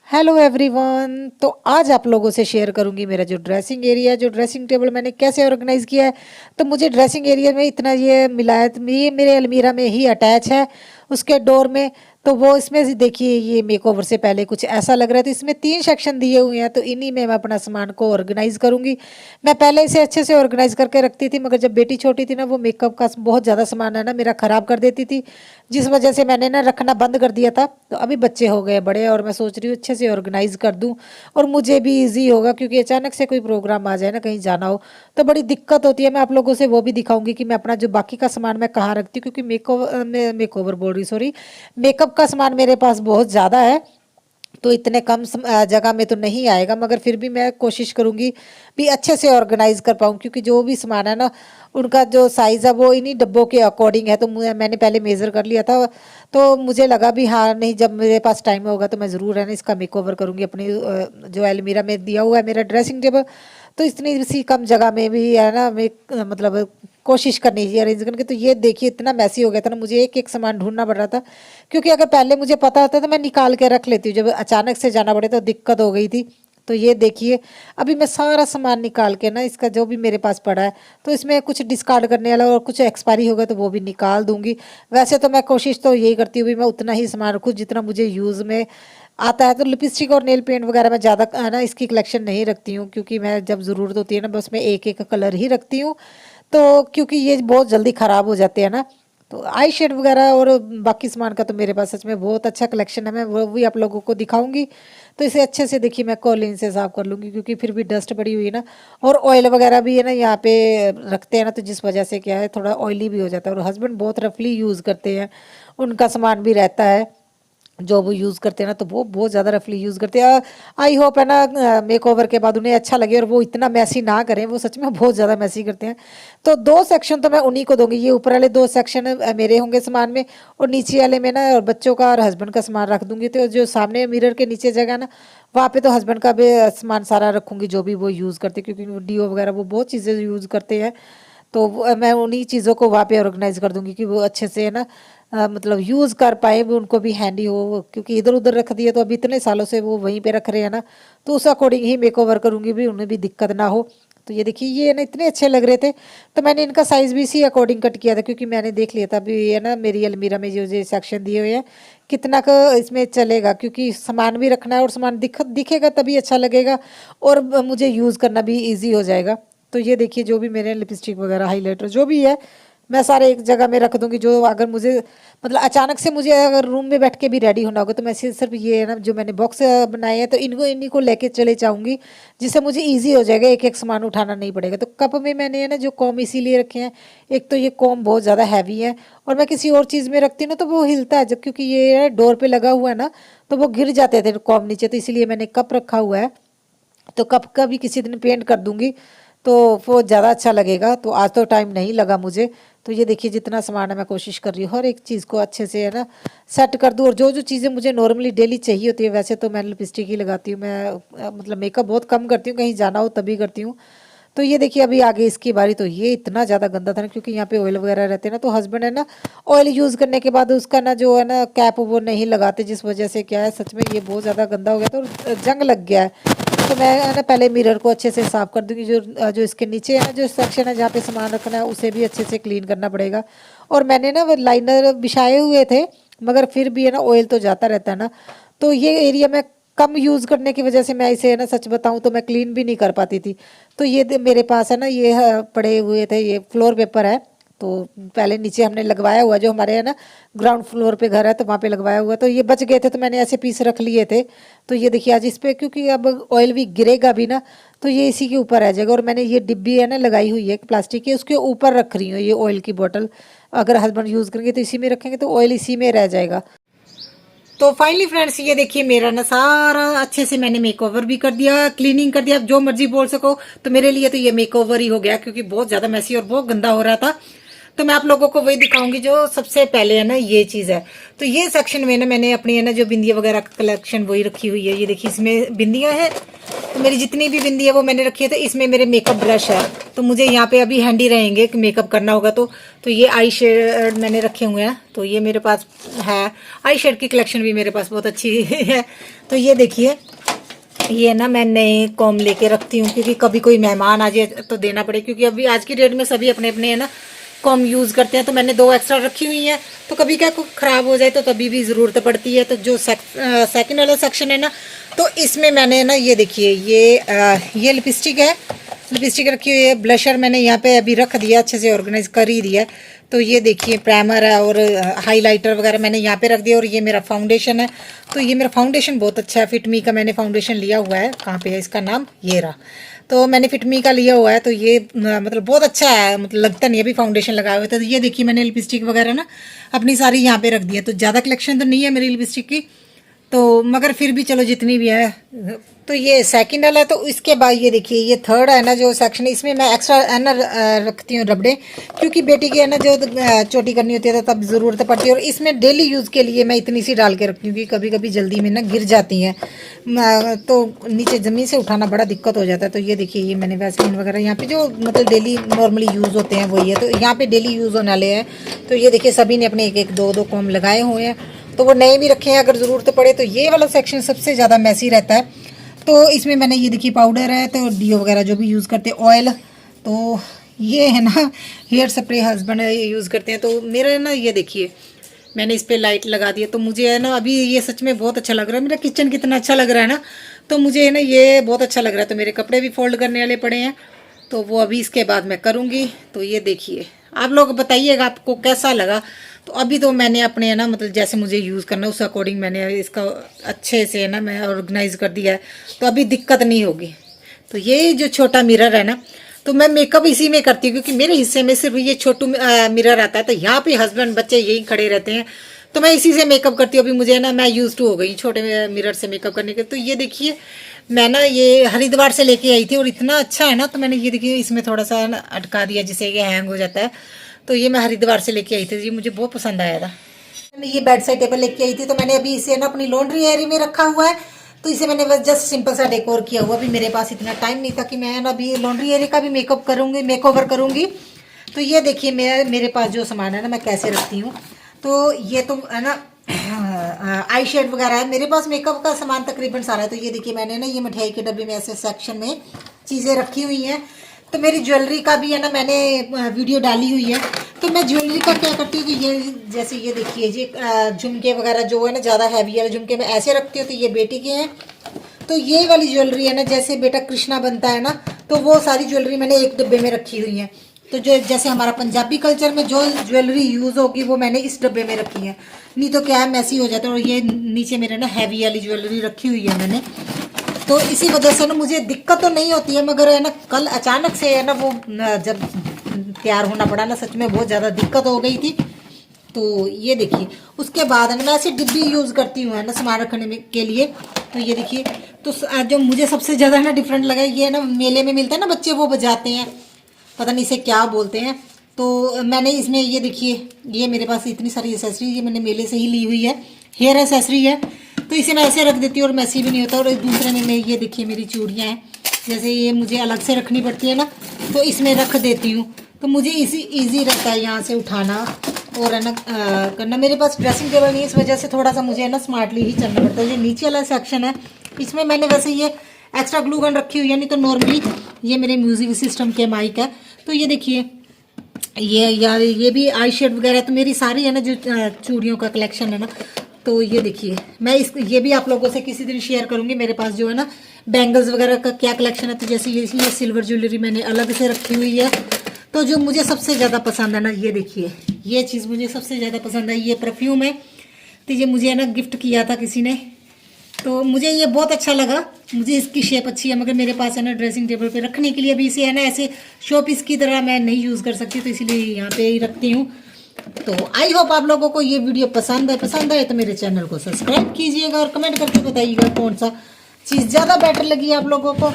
Hello everyone. तो आज आप लोगों से शेयर करूंगी मेरा जो ड्रेसिंग एरिया, जो ड्रेसिंग टेबल मैंने कैसे ऑर्गेनाइज किया है। तो मुझे ड्रेसिंग एरिया में इतना ये मिला है, तो ये मेरे अलमीरा में ही अटैच है उसके डोर में। तो वो इसमें से देखिए, ये मेकओवर से पहले कुछ ऐसा लग रहा है। तो इसमें 3 सेक्शन दिए हुए हैं, तो इन्हीं में मैं अपना सामान को ऑर्गेनाइज करूंगी। मैं पहले इसे अच्छे से ऑर्गेनाइज करके रखती थी, मगर जब बेटी छोटी थी ना, वो मेकअप का बहुत ज़्यादा सामान है ना मेरा ख़राब कर देती थी, जिस वजह से मैंने ना रखना बंद कर दिया था। तो अभी बच्चे हो गए बड़े और मैं सोच रही हूँ अच्छे से ऑर्गेनाइज कर दूँ, और मुझे भी इजी होगा, क्योंकि अचानक से कोई प्रोग्राम आ जाए ना, कहीं जाना हो तो बड़ी दिक्कत होती है। मैं आप लोगों से वो भी दिखाऊंगी कि मैं अपना जो बाकी का सामान मैं कहाँ रखती हूँ, क्योंकि मेकओवर बोल रही, सॉरी, मेकअप का सामान मेरे पास बहुत ज़्यादा है। तो इतने कम जगह में तो नहीं आएगा, मगर फिर भी मैं कोशिश करूंगी भी अच्छे से ऑर्गेनाइज कर पाऊँ, क्योंकि जो भी सामान है ना, उनका जो साइज़ है वो इन्हीं डब्बों के अकॉर्डिंग है। तो मैंने पहले मेज़र कर लिया था, तो मुझे लगा भी हाँ नहीं, जब मेरे पास टाइम होगा तो मैं ज़रूर है ना इसका मेकओवर करूँगी, अपनी जो अलमीरा में दिया हुआ है मेरा ड्रेसिंग टेबल। तो इतनी सी कम जगह में भी है ना, मैं मतलब कोशिश करनी चाहिए अरेंज करने की। तो ये देखिए, इतना मैसी हो गया था ना, मुझे एक एक सामान ढूंढना पड़ रहा था, क्योंकि अगर पहले मुझे पता होता तो मैं निकाल के रख लेती हूँ, जब अचानक से जाना पड़े तो दिक्कत हो गई थी। तो ये देखिए, अभी मैं सारा सामान निकाल के ना, इसका जो भी मेरे पास पड़ा है, तो इसमें कुछ डिस्कार्ड करने वाला और कुछ एक्सपायरी होगा तो वो भी निकाल दूंगी। वैसे तो मैं कोशिश तो यही करती हूँ भी मैं उतना ही सामान रखूँ जितना मुझे यूज़ में आता है। तो लिपस्टिक और नेल पेंट वगैरह मैं ज़्यादा है ना इसकी कलेक्शन नहीं रखती हूँ, क्योंकि मैं जब ज़रूरत होती है ना, बस मैं एक एक कलर ही रखती हूँ। तो क्योंकि ये बहुत जल्दी ख़राब हो जाते हैं ना। तो आई शेड वगैरह और बाकी सामान का तो मेरे पास सच में बहुत अच्छा कलेक्शन है, मैं वो भी आप लोगों को दिखाऊंगी। तो इसे अच्छे से देखिए, मैं कॉलिन से साफ कर लूँगी, क्योंकि फिर भी डस्ट पड़ी हुई है ना, और ऑयल वगैरह भी है ना यहाँ पे रखते हैं ना, तो जिस वजह से क्या है, थोड़ा ऑयली भी हो जाता है। और हस्बैंड बहुत रफली यूज़ करते हैं, उनका सामान भी रहता है जो वो यूज़ करते हैं ना, तो वो बहुत ज़्यादा रफली यूज़ करते हैं। आई होप है ना मेकओवर के बाद उन्हें अच्छा लगे और वो इतना मैसी ना करें, वो सच में बहुत ज़्यादा मैसी करते हैं। तो 2 सेक्शन तो मैं उन्हीं को दूंगी, ये ऊपर वाले 2 सेक्शन मेरे होंगे सामान में, और नीचे वाले में ना और बच्चों का और हस्बैंड का सामान रख दूंगी। तो जो सामने मिरर के नीचे जगह है ना, वहाँ पे तो हस्बैंड का भी सामान सारा रखूंगी, जो भी वो यूज़ करते हैं, क्योंकि डीओ वगैरह वो बहुत चीज़ें यूज़ करते हैं। तो मैं उन्हीं चीज़ों को वहाँ पे ऑर्गेनाइज कर दूंगी कि वो अच्छे से है ना मतलब यूज़ कर पाए, वो उनको भी हैंडी हो, क्योंकि इधर उधर रख दिया तो अभी इतने सालों से वो वहीं पे रख रहे हैं ना। तो उस अकॉर्डिंग ही मेक ओवर करूँगी भी, उन्हें भी दिक्कत ना हो। तो ये देखिए, ये ना इतने अच्छे लग रहे थे, तो मैंने इनका साइज़ भी इसी अकॉर्डिंग कट किया था, क्योंकि मैंने देख लिया था भी ये ना मेरी अलमीरा में जो जो सेक्शन दिए हुए हैं, कितना का इसमें चलेगा, क्योंकि सामान भी रखना है और सामान दिखेगा तभी अच्छा लगेगा, और मुझे यूज़ करना भी ईजी हो जाएगा। तो ये देखिए, जो भी मेरे लिपस्टिक वगैरह हाइलाइटर जो भी है, मैं सारे एक जगह में रख दूंगी। जो अगर मुझे मतलब अचानक से मुझे अगर रूम में बैठ के भी रेडी होना होगा, तो मैं सिर्फ ये है ना, जो मैंने बॉक्स बनाए हैं, तो इनको इन्हीं को लेके चले जाऊंगी, जिससे मुझे इजी हो जाएगा, एक एक सामान उठाना नहीं पड़ेगा। तो कप में मैंने है ना जो कॉम इसीलिए रखे हैं, एक तो ये कॉम बहुत ज़्यादा हैवी है, और मैं किसी और चीज़ में रखती हूँ ना तो वो हिलता है, जब क्योंकि ये डोर पे लगा हुआ है ना, तो वो गिर जाते थे कॉम नीचे, तो इसलिए मैंने कप रखा हुआ है। तो कप का भी किसी दिन पेंट कर दूंगी, तो वो ज़्यादा अच्छा लगेगा। तो आज तो टाइम नहीं लगा मुझे। तो ये देखिए, जितना सामान है मैं कोशिश कर रही हूँ हर एक चीज़ को अच्छे से है ना सेट कर दूँ। और जो जो चीज़ें मुझे नॉर्मली डेली चाहिए होती है, वैसे तो मैं लिपस्टिक ही लगाती हूँ, मैं मतलब मेकअप बहुत कम करती हूँ, कहीं जाना हो तभी करती हूँ। तो ये देखिए, अभी आगे इसकी बारी। तो ये इतना ज़्यादा गंदा था ना, क्योंकि यहाँ पे ऑयल वगैरह रहते हैं ना, तो हस्बैंड है ना ऑयल यूज़ करने के बाद उसका ना जो है ना कैप वो नहीं लगाते, जिस वजह से क्या है, सच में ये बहुत ज़्यादा गंदा हो गया था और जंग लग गया है। तो मैं है ना पहले मिरर को अच्छे से साफ कर दूंगी, जो जो इसके नीचे है ना जो सेक्शन है जहाँ पे सामान रखना है, उसे भी अच्छे से क्लीन करना पड़ेगा। और मैंने ना वो लाइनर बिछाए हुए थे, मगर फिर भी है ना ऑयल तो जाता रहता है ना। तो ये एरिया में कम यूज़ करने की वजह से मैं इसे है ना, सच बताऊं तो मैं क्लीन भी नहीं कर पाती थी। तो ये मेरे पास है ना, ये पड़े हुए थे, ये फ्लोर पेपर है। तो पहले नीचे हमने लगवाया हुआ, जो हमारे है ना ग्राउंड फ्लोर पे घर है, तो वहाँ पे लगवाया हुआ, तो ये बच गए थे, तो मैंने ऐसे पीस रख लिए थे। तो ये देखिए, आज इस पे क्योंकि अब ऑयल भी गिरेगा भी ना, तो ये इसी के ऊपर रह जाएगा। और मैंने ये डिब्बी है ना लगाई हुई है प्लास्टिक की, उसके ऊपर रख रही हूँ ये ऑयल की बोतल। अगर हस्बैंड यूज़ करेंगे तो इसी में रखेंगे, तो ऑयल इसी में रह जाएगा। तो फाइनली फ्रेंड्स, ये देखिए, मेरा ना सारा अच्छे से मैंने मेकओवर भी कर दिया, क्लीनिंग कर दिया, जो मर्जी बोल सको। तो मेरे लिए तो ये मेकओवर ही हो गया, क्योंकि बहुत ज्यादा मैसी और बहुत गंदा हो रहा था। तो मैं आप लोगों को वही दिखाऊंगी जो सबसे पहले है ना ये चीज़ है। तो ये सेक्शन में ना मैंने अपनी है ना जो बिंदिया वगैरह का कलेक्शन वही रखी हुई है। ये देखिए इसमें बिंदियाँ हैं, तो मेरी जितनी भी बिंदी है वो मैंने रखी है। तो इसमें मेरे मेकअप ब्रश है, तो मुझे यहाँ पे अभी हैंडी रहेंगे कि मेकअप करना होगा तो ये आई शेड मैंने रखे हुए हैं। तो ये मेरे पास है, आई शेड की कलेक्शन भी मेरे पास बहुत अच्छी है। तो ये देखिए, ये ना मैं नए कॉम लेके रखती हूँ, क्योंकि कभी कोई मेहमान आ जाए तो देना पड़े, क्योंकि अभी आज की डेट में सभी अपने अपने है ना कॉम यूज़ करते हैं। तो मैंने 2 एक्स्ट्रा रखी हुई हैं, तो कभी क्या ख़राब हो जाए तो तभी भी ज़रूरत पड़ती है। तो जो सेकंड वाला सेक्शन है ना, तो इसमें मैंने ना ये देखिए ये लिपस्टिक रखी हुई है। ब्लशर मैंने यहाँ पे अभी रख दिया, अच्छे से ऑर्गेनाइज कर ही दिया। तो ये देखिए प्राइमर है और हाइलाइटर वगैरह मैंने यहाँ पे रख दिया। और ये मेरा फाउंडेशन है, तो ये मेरा फाउंडेशन बहुत अच्छा है। फिटमी का मैंने फाउंडेशन लिया हुआ है। कहाँ पे है इसका नाम, ये रहा। तो मैंने फिटमी का लिया हुआ है। तो ये मतलब बहुत अच्छा है, मतलब लगता नहीं अभी फाउंडेशन लगाए हुए। तो ये देखिए मैंने लिपस्टिक वगैरह ना अपनी सारी यहाँ पे रख दी है। तो ज़्यादा कलेक्शन तो नहीं है मेरी लिपस्टिक की, तो मगर फिर भी चलो जितनी भी है। तो ये सेकंड वाला है। तो इसके बाद ये देखिए ये थर्ड है ना जो सेक्शन, इसमें मैं एक्स्ट्रा है ना रखती हूँ रबड़े, क्योंकि बेटी की है ना जो चोटी करनी होती है तो तब ज़रूरत पड़ती है। और इसमें डेली यूज़ के लिए मैं इतनी सी डाल के रखती हूँ, क्योंकि कभी कभी जल्दी में ना गिर जाती हैं, तो नीचे ज़मीन से उठाना बड़ा दिक्कत हो जाता है। तो ये देखिए ये मैंने वैसलीन वगैरह यहाँ पे जो मतलब डेली नॉर्मली यूज़ होते हैं वही है। तो यहाँ पे डेली यूज़ होने वाले हैं। तो ये देखिए सभी ने अपने एक एक दो कॉम लगाए हुए हैं, तो वो नए भी रखे हैं अगर ज़रूरत पड़े। तो ये वाला सेक्शन सबसे ज़्यादा मैसी रहता है। तो इसमें मैंने ये देखिए पाउडर है, तो डीओ वगैरह जो भी यूज़ करते हैं, ऑयल। तो ये है ना हेयर स्प्रे हस्बैंड यूज़ करते हैं। तो मेरा है ना ये देखिए मैंने इस पर लाइट लगा दी है। तो मुझे है ना अभी ये सच में बहुत अच्छा लग रहा है। मेरा किचन कितना अच्छा लग रहा है ना, तो मुझे है ना ये बहुत अच्छा लग रहा है। तो मेरे कपड़े भी फोल्ड करने वाले पड़े हैं, तो वो अभी इसके बाद मैं करूँगी। तो ये देखिए आप लोग बताइएगा आपको कैसा लगा। तो अभी तो मैंने अपने है ना मतलब जैसे मुझे यूज़ करना है उस अकॉर्डिंग मैंने इसका अच्छे से है ना मैं ऑर्गेनाइज कर दिया है, तो अभी दिक्कत नहीं होगी। तो ये जो छोटा मिरर है ना, तो मैं मेकअप इसी में करती हूँ, क्योंकि मेरे हिस्से में सिर्फ ये छोटू मिरर आता है। तो यहाँ पे हस्बैंड बच्चे यही खड़े रहते हैं, तो मैं इसी से मेकअप करती हूँ। अभी मुझे ना मैं यूज टू हो गई छोटे मिरर से मेकअप करने के। तो ये देखिए मैं ना ये हरिद्वार से लेके आई थी, और इतना अच्छा है ना, तो मैंने ये देखिए इसमें थोड़ा सा ना अटका दिया जिससे ये हैंग हो जाता है। तो ये मैं हरिद्वार से लेके आई थी जी, मुझे बहुत पसंद आया था। मैंने ये बेड साइड टेबल लेके आई थी, तो मैंने अभी इसे ना अपनी लॉन्ड्री एरिया में रखा हुआ है। तो इसे मैंने बस जस्ट सिंपल सा डेकोर किया हुआ। अभी मेरे पास इतना टाइम नहीं था कि मैं ना अभी लॉन्ड्री एरिया का भी मेकओवर करूँगी। तो ये देखिए मेरे पास जो सामान है ना मैं कैसे रखती हूँ। तो ये तो है ना आई शेड वगैरह है मेरे पास, मेकअप का सामान तकरीबन सारा है। तो ये देखिए मैंने ना ये मिठाई के डब्बे में ऐसे सेक्शन में चीज़ें रखी हुई हैं। तो मेरी ज्वेलरी का भी है ना मैंने वीडियो डाली हुई है। तो मैं ज्वेलरी का क्या करती हूँ कि ये जैसे ये देखिए जी झुमके वगैरह जो है ना ज़्यादा हैवी वाले झुमके मैं ऐसे रखती हूँ। तो ये बेटी के हैं। तो ये वाली ज्वेलरी है ना, जैसे बेटा कृष्णा बनता है ना, तो वो सारी ज्वेलरी मैंने एक डब्बे में रखी हुई है। तो जो जैसे हमारा पंजाबी कल्चर में जो ज्वेलरी यूज़ होगी वो मैंने इस डब्बे में रखी है, नहीं तो क्या है मैसी हो जाता है। और ये नीचे मेरे ना हैवी वाली ज्वेलरी रखी हुई है मैंने, तो इसी वजह से ना मुझे दिक्कत तो नहीं होती है। मगर है ना कल अचानक से है ना वो जब तैयार होना पड़ा ना, सच में बहुत ज़्यादा दिक्कत हो गई थी। तो ये देखिए उसके बाद है ना मैं ऐसी डिब्बी यूज़ करती हूँ है ना सामान रखने में के लिए। तो ये देखिए, तो जो मुझे सबसे ज़्यादा ना डिफरेंट लगा ये ना मेले में मिलता है ना बच्चे वो बजाते हैं, पता नहीं इसे क्या बोलते हैं। तो मैंने इसमें ये देखिए ये मेरे पास इतनी सारी एसेसरी ये मैंने मेले से ही ली हुई है, हेयर एसेसरी है। तो इसे मैं ऐसे रख देती हूँ और मैसी भी नहीं होता। और दूसरे में मैं ये देखिए मेरी चूड़ियाँ हैं, जैसे ये मुझे अलग से रखनी पड़ती है ना, तो इसमें रख देती हूँ। तो मुझे ईजी रहता है यहाँ से उठाना और है ना करना। मेरे पास ड्रेसिंग टेबल नहीं है, इस वजह से थोड़ा सा मुझे है ना स्मार्टली ही चलना पड़ता है। ये नीचे वाला सेक्शन है, इसमें मैंने वैसे ये एक्स्ट्रा ग्लू गन रखी हुई है, नहीं तो नॉर्मली ये मेरे म्यूजिक सिस्टम के माइक है। तो ये देखिए ये यार ये भी आई शेड वगैरह, तो मेरी सारी है ना जो चूड़ियों का कलेक्शन है ना। तो ये देखिए मैं ये भी आप लोगों से किसी दिन शेयर करूंगी मेरे पास जो है ना बैंगल्स वगैरह का क्या कलेक्शन है। तो जैसे ये सिल्वर ज्वेलरी मैंने अलग से रखी हुई है। तो जो मुझे सबसे ज़्यादा पसंद है ना, ये देखिए ये चीज़ मुझे सबसे ज़्यादा पसंद है, ये परफ्यूम है। तो ये मुझे है ना गिफ्ट किया था किसी ने, तो मुझे ये बहुत अच्छा लगा। मुझे इसकी शेप अच्छी है, मगर मेरे पास है ना ड्रेसिंग टेबल पे रखने के लिए अभी इसे है ना ऐसे शो पीस की तरह मैं नहीं यूज़ कर सकती, तो इसलिए यहाँ पे ही रखती हूँ। तो आई होप आप लोगों को ये वीडियो पसंद आए तो मेरे चैनल को सब्सक्राइब कीजिएगा और कमेंट करके बताइएगा कौन सा चीज़ ज़्यादा बेटर लगी आप लोगों को।